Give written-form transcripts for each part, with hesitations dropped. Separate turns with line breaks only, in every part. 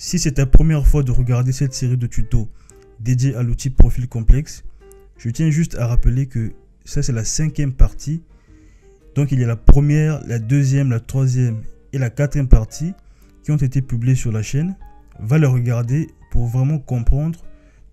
Si c'est ta première fois de regarder cette série de tutos dédiée à l'outil profil complexe, je tiens juste à rappeler que ça c'est la 5e partie. Donc il y a la première, la deuxième, la troisième et la 4e partie qui ont été publiées sur la chaîne. Va les regarder pour vraiment comprendre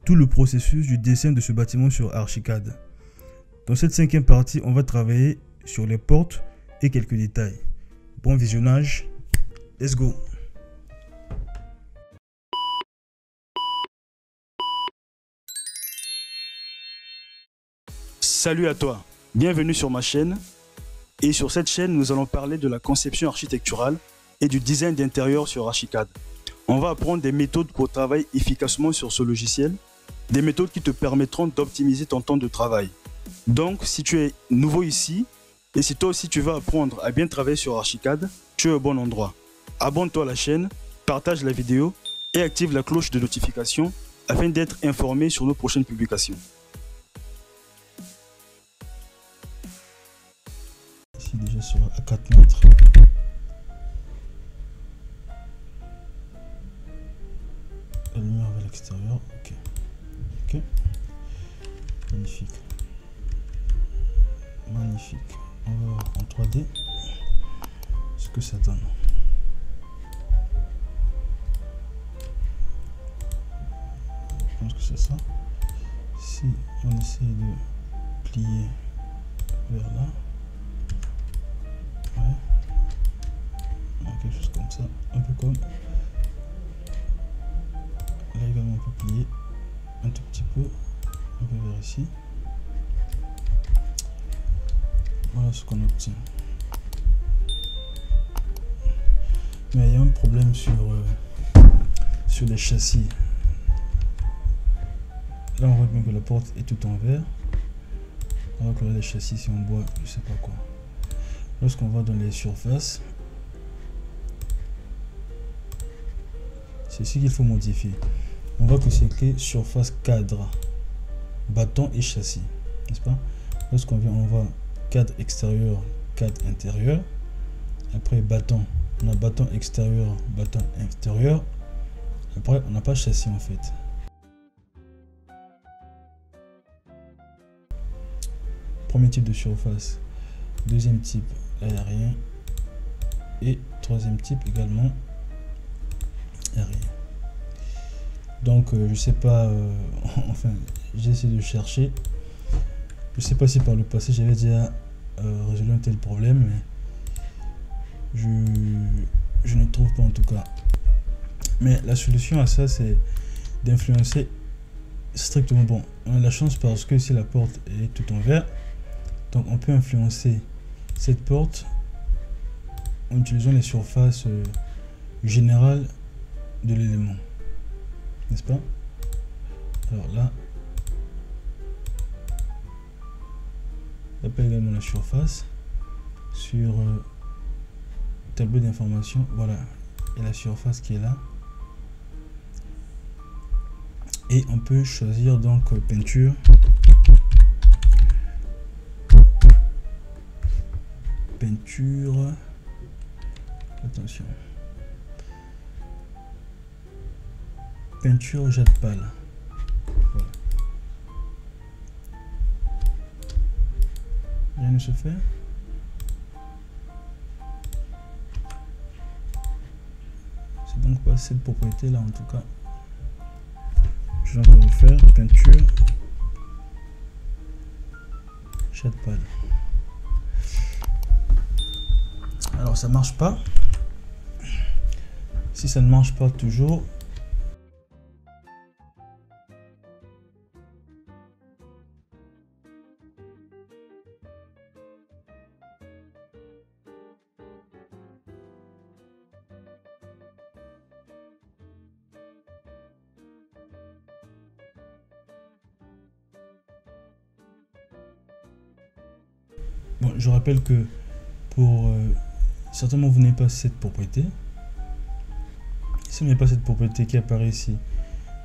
tout le processus du dessin de ce bâtiment sur Archicad. Dans cette 5e partie, on va travailler sur les portes et quelques détails. Bon visionnage, let's go! Salut à toi, bienvenue sur ma chaîne. Et sur cette chaîne, nous allons parler de la conception architecturale et du design d'intérieur sur Archicad. On va apprendre des méthodes pour travailler efficacement sur ce logiciel, des méthodes qui te permettront d'optimiser ton temps de travail. Donc, si tu es nouveau ici, et si toi aussi tu veux apprendre à bien travailler sur Archicad, tu es au bon endroit. Abonne-toi à la chaîne, partage la vidéo et active la cloche de notification afin d'être informé sur nos prochaines publications. Ici déjà sur à 4 mètres. La lumière vers l'extérieur, ok. Ok. Magnifique. Magnifique. On va voir en 3D ce que ça donne. Je pense que c'est ça. Si on essaie de plier vers là, ouais, quelque chose comme ça, un peu comme là également on peut plier un tout petit peu, un peu vers ici. Voilà ce qu'on obtient. Mais il y a un problème sur les châssis. Là on voit bien que la porte est tout en verre. Alors que là les châssis c'est en bois, je sais pas quoi. Lorsqu'on va dans les surfaces, c'est ici qu'il faut modifier. On voit que c'est écrit surface cadre, bâton et châssis, n'est-ce pas? Lorsqu'on vient, on voit cadre extérieur, cadre intérieur. Après bâton, on a bâton extérieur, bâton intérieur. Après, on n'a pas châssis en fait. Premier type de surface, deuxième type aérien et troisième type également aérien. Donc je sais pas, enfin j'ai essayé de chercher. Je sais pas si par le passé j'avais déjà résolu un tel problème, mais je ne trouve pas en tout cas. Mais la solution à ça c'est d'influencer strictement. Bon, on a la chance parce que si la porte est tout en verre, donc on peut influencer cette porte en utilisant les surfaces générales de l'élément, n'est-ce pas? Alors là, j'appelle également la surface sur tableau d'information. Voilà, et la surface qui est là. Et on peut choisir donc peinture. Peinture. Attention. Peinture jade pâle. Voilà. Rien ne se fait. C'est donc pas cette propriété là en tout cas. Je vais encore faire peinture jade pâle. Alors ça marche pas. Si ça ne marche pas toujours, bon, je rappelle que pour certainement vous n'avez pas cette propriété. Si vous n'avez pas cette propriété qui apparaît ici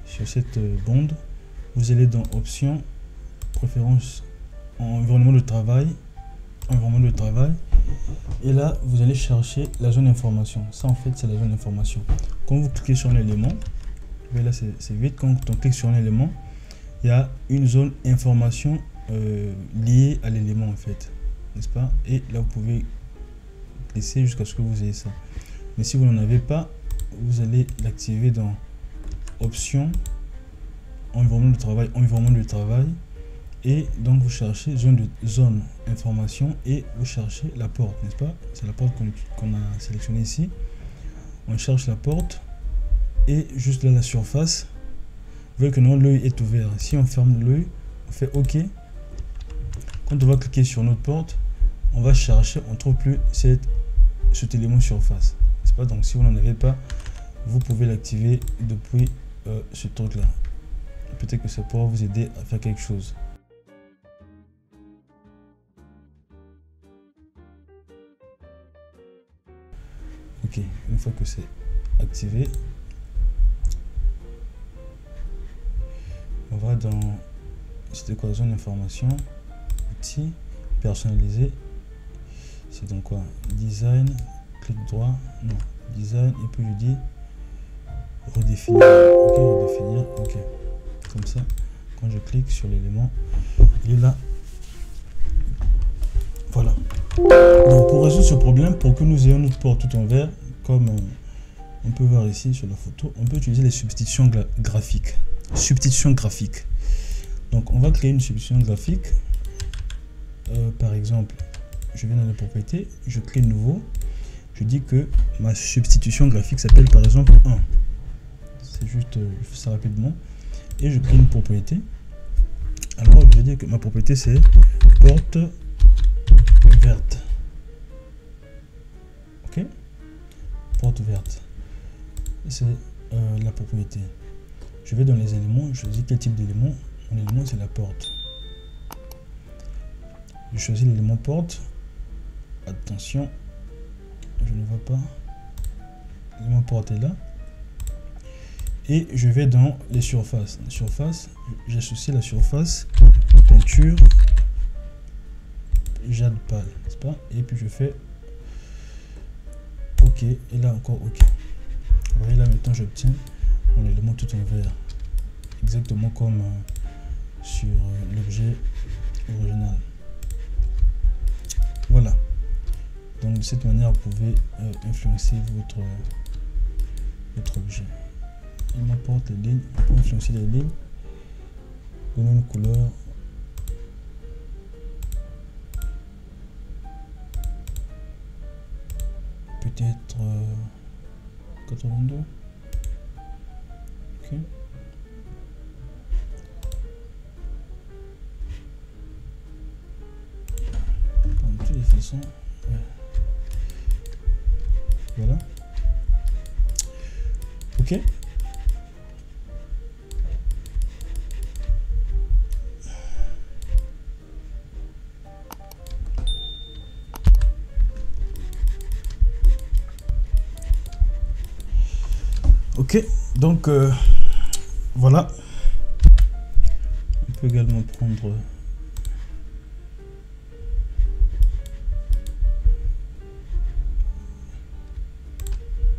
sur cette bande, vous allez dans options, préférence, environnement de travail, et là vous allez chercher la zone information. Ça en fait c'est la zone information. quand vous cliquez sur un élément, là c'est vite, quand on clique sur un élément, il y a une zone information liée à l'élément en fait, n'est-ce pas? Et là vous pouvez laisser jusqu'à ce que vous ayez ça. Mais si vous n'en avez pas, vous allez l'activer dans options, environnement de travail, et donc vous cherchez zone information et vous cherchez la porte, n'est-ce pas? C'est la porte qu'on a sélectionnée ici. On cherche la porte et juste là la surface. Vous voyez que non, l'œil est ouvert. Si on ferme l'œil, on fait OK. Quand on va cliquer sur notre porte, on va chercher, on ne trouve plus cet élément surface, n'est-ce pas? Donc si vous n'en avez pas, vous pouvez l'activer depuis ce truc là. Peut-être que ça pourra vous aider à faire quelque chose. Ok, une fois que c'est activé, on va dans, c'était quoi, zone d'information, outils, personnalisé, c'est donc quoi, design, clic droit, non, design, et puis je dis redéfinir, ok, redéfinir, ok, comme ça, quand je clique sur l'élément, il est là, voilà. Donc pour résoudre ce problème, pour que nous ayons notre porte tout en vert, comme on peut voir ici sur la photo, on peut utiliser les substitutions graphiques. Substitution graphique. Donc on va créer une substitution graphique. Par exemple, je vais dans les propriétés, je crée nouveau. Je dis que ma substitution graphique s'appelle par exemple 1. C'est juste, je fais ça rapidement. Et je crée une propriété. Alors je vais dire que ma propriété c'est porte verte. Ok, porte verte, c'est la propriété. Je vais dans les éléments, je choisis quel type d'élément. Mon élément c'est la porte. Je choisis l'élément porte. Attention, je ne vois pas. L'élément porte est là. Et je vais dans les surfaces. Les surfaces, j'associe la surface peinture jade pâle, n'est-ce pas? Et puis je fais OK, et là encore OK. Vous voyez là maintenant j'obtiens mon élément tout en vert, exactement comme sur l'objet original. Voilà. Donc de cette manière vous pouvez influencer votre objet. Il m'apporte les lignes, on peut influencer les lignes, donner une couleur. Peut-être 82. Ok. De toutes les façons, ouais. Voilà. Ok. Ok, donc voilà. On peut également prendre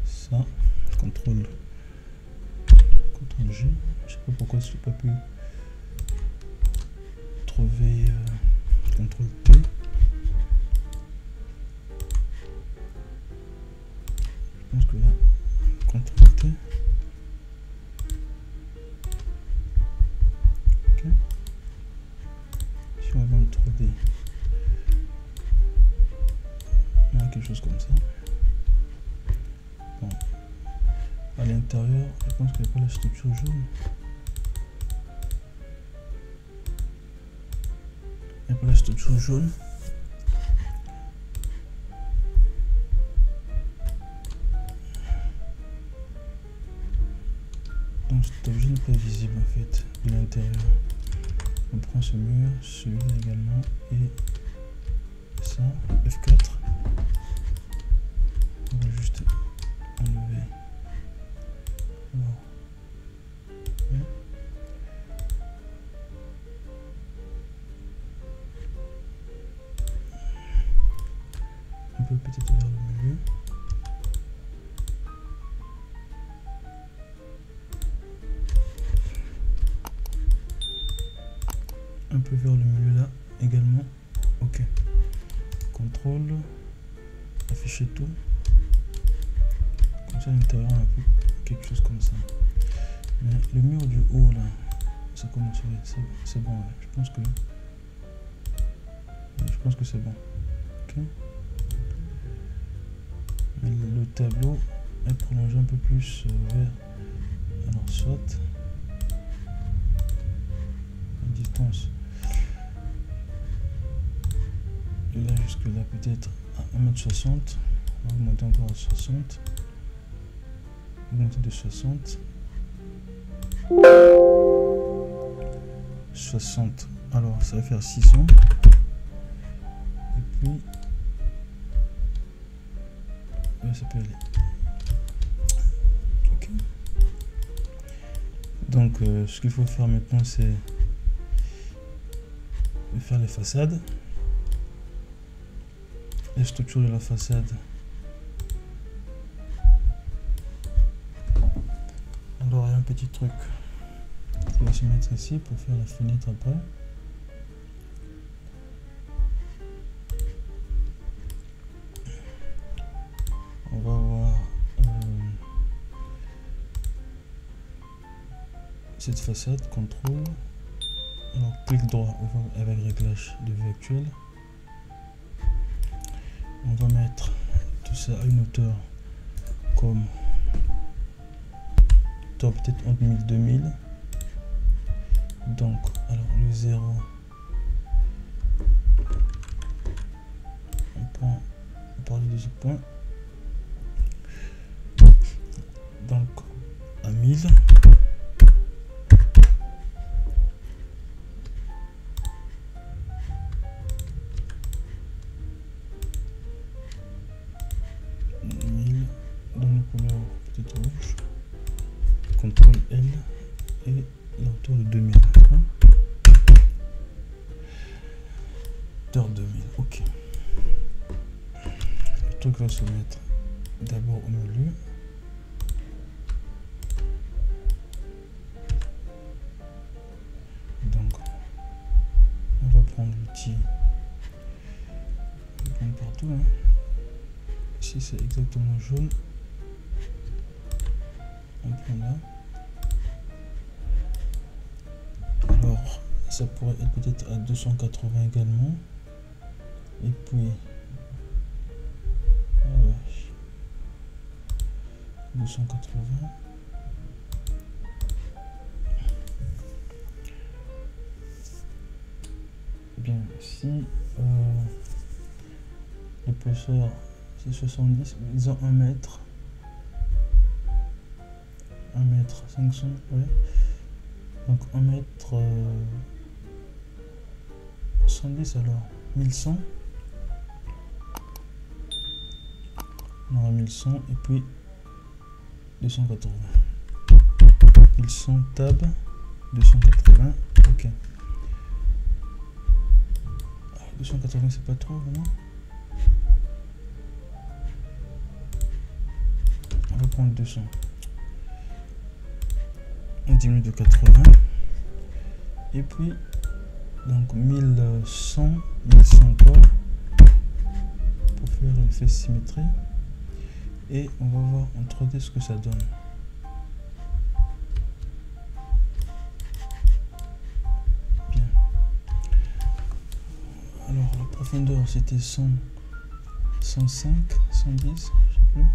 ça, CTRL G. Je sais pas pourquoi je n'ai pas pu trouver CTRL T. Je pense que là, CTRL T. Ok. Si on va en 3D, on a quelque chose comme ça. Bon. À l'intérieur, je pense qu'il n'y a pas la structure jaune. Il n'y a pas la structure jaune. Donc cet objet n'est pas visible en fait de l'intérieur. On prend ce mur, celui-là également et ça, F4. On va juste enlever. Alors, ouais. On peut peut-être vers le milieu. un peu vers le milieu là également. Ok. Contrôle, afficher tout. Comme ça à l'intérieur un peu quelque chose comme ça. Mais le mur du haut là, ça commence, c'est bon. Ouais. Je pense que c'est bon. Ok. Mais le tableau est prolongé un peu plus vers. Alors soit la distance. Et là jusque là peut-être à 1,60 m. On va augmenter encore à 60. Augmenter de 60. 60. Alors ça va faire 600. Et puis là, ça peut aller. Ok. Donc ce qu'il faut faire maintenant c'est faire les façades. La structure de la façade. Alors il y a un petit truc. Il faut se mettre ici pour faire la fenêtre après. On va voir cette façade, contrôle. Alors clic droit avec réglage de vue actuelle. On va mettre tout ça à une hauteur comme peut-être entre 1000 et 2000. Donc, alors le 0, on parle de ce point. Donc, à 1000. Dans le couleur peut-être rouge. CTRL L et la hauteur de 2000. Hauteur 2000, ok. Le truc va se mettre d'abord au milieu. Donc, on va prendre l'outil. On va prendre partout. Hein. Ici, c'est exactement jaune. On prend là. Alors, ça pourrait être peut-être à 280 également. Et puis, 280. Bien, si l'épaisseur c'est 70, disons 1 mètre. 1 mètre 500, ouais. Donc 1 mètre 110 alors 1100. On aura 1100 et puis 280. 1100 tab 280. Ok. 280 c'est pas trop vraiment. On va prendre 200. On diminue de 80 et puis donc 1100 encore pour faire l'effet symétrie et on va voir en 3D ce que ça donne. Bien. Alors la profondeur c'était 100, 105, 110, je sais plus.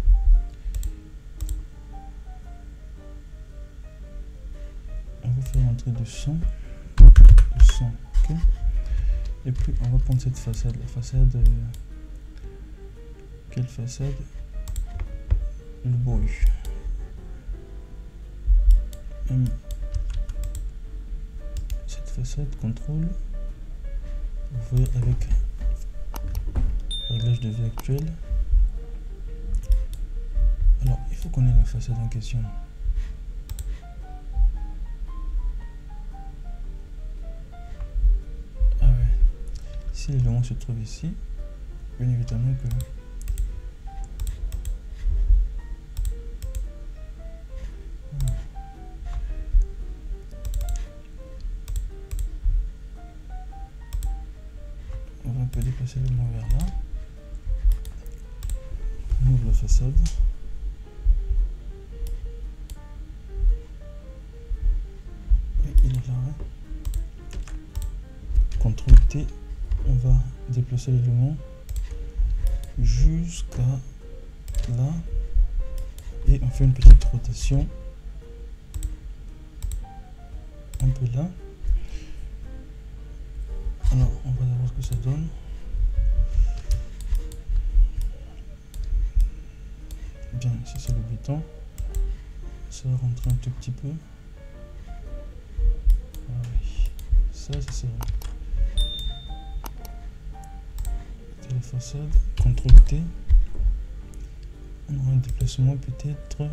On va faire entrer de 100, ok. Et puis on va prendre cette façade, la façade, quelle façade? Le bruit. Cette façade, contrôle, ouvrir avec réglage de vue actuelle. Alors il faut qu'on ait la façade en question. Si l'élément se trouve ici, bien évidemment que peut déplacer le mot vers là. On ouvre la façade. Et il est là. CTRL T, on va déplacer l'élément jusqu'à là. Et on fait une petite rotation. Un peu là. Alors, on va voir ce que ça donne. Bien, ici c'est le béton. Ça va rentrer un tout petit peu. Ah oui, ça c'est serré. C'est la façade. CTRL T. On aura un déplacement peut-être.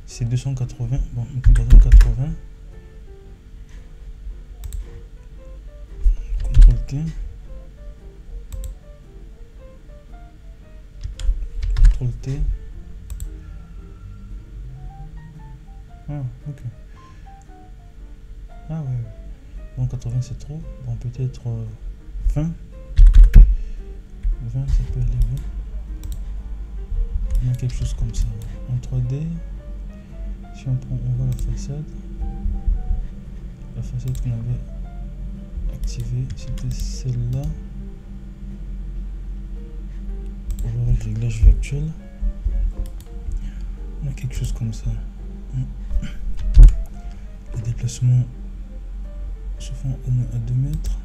C'est 280. Bon, maintenant 280. CTRL T. CTRL T. Ah, ok. Ah ouais. Bon, 80 c'est trop. Bon, peut-être 20. 20 ça peut aller, oui. On a quelque chose comme ça. En 3D, si on prend, on voit la façade. La façade qu'on avait activée, c'était celle-là. On va voir le réglage virtuel. On a quelque chose comme ça. Les déplacements se font au moins à 2 mètres.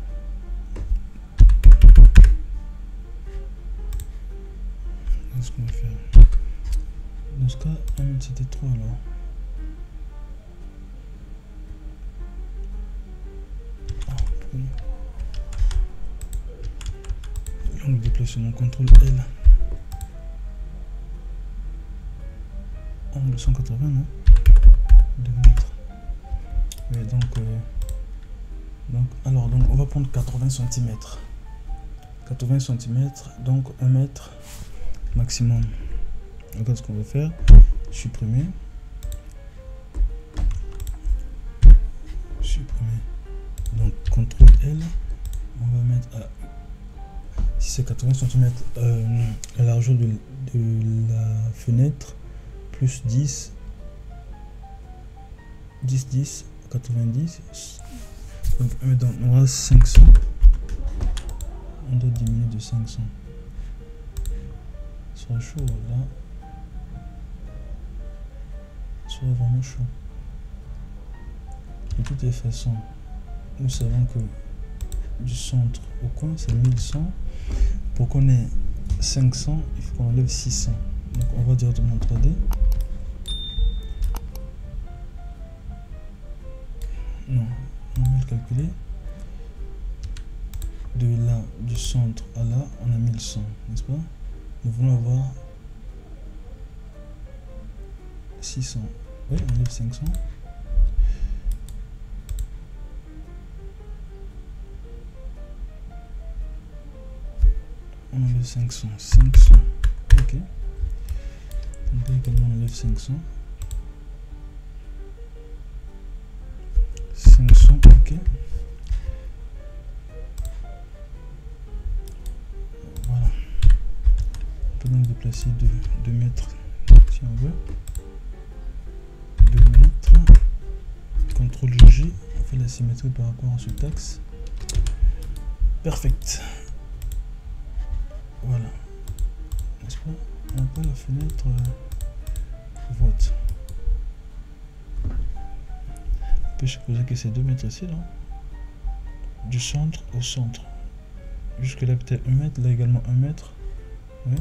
Qu'est-ce qu'on va faire? Dans ce cas, 1 mètre c'était trop alors. Donc déplacement CTRL L. Angle 180, non? 2 mètres. Oui, donc on va prendre 80 cm. 80 cm, donc 1 mètre maximum. Regarde ce qu'on va faire. Supprimer. Supprimer. Donc CTRL L. On va mettre à, si c'est 80 cm, la largeur de la fenêtre, plus 10, 10, 10, 90. Donc on aura 500. On doit diminuer de 500. Ça sera chaud là. Ça sera vraiment chaud. De toutes les façons, nous savons que du centre au coin c'est 1100. Pour qu'on ait 500, il faut qu'on enlève 600. Donc on va directement 3D. Non, on va le calculer. De là, du centre à là, on a 1100, n'est-ce pas? Nous voulons avoir 600. Oui, on enlève 500. On enlève 500. 500. Ok. Donc là également on enlève 500. 500. Ok. Voilà. On peut donc déplacer 2 mètres si on veut. 2 mètres. CTRL G. On fait la symétrie par rapport à cet axe. Perfect. Voilà, n'est-ce pas? On n'a pas la fenêtre vote. On peut supposer que c'est 2 mètres ici, là. Du centre au centre. Jusque là, peut-être 1 mètre, là également 1 mètre. Oui.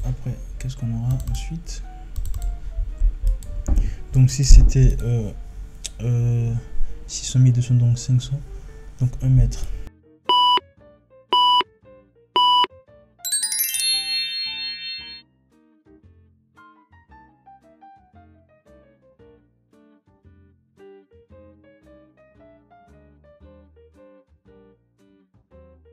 Après, qu'est-ce qu'on aura ensuite? Donc, si c'était 600 200, donc 500, donc 1 mètre.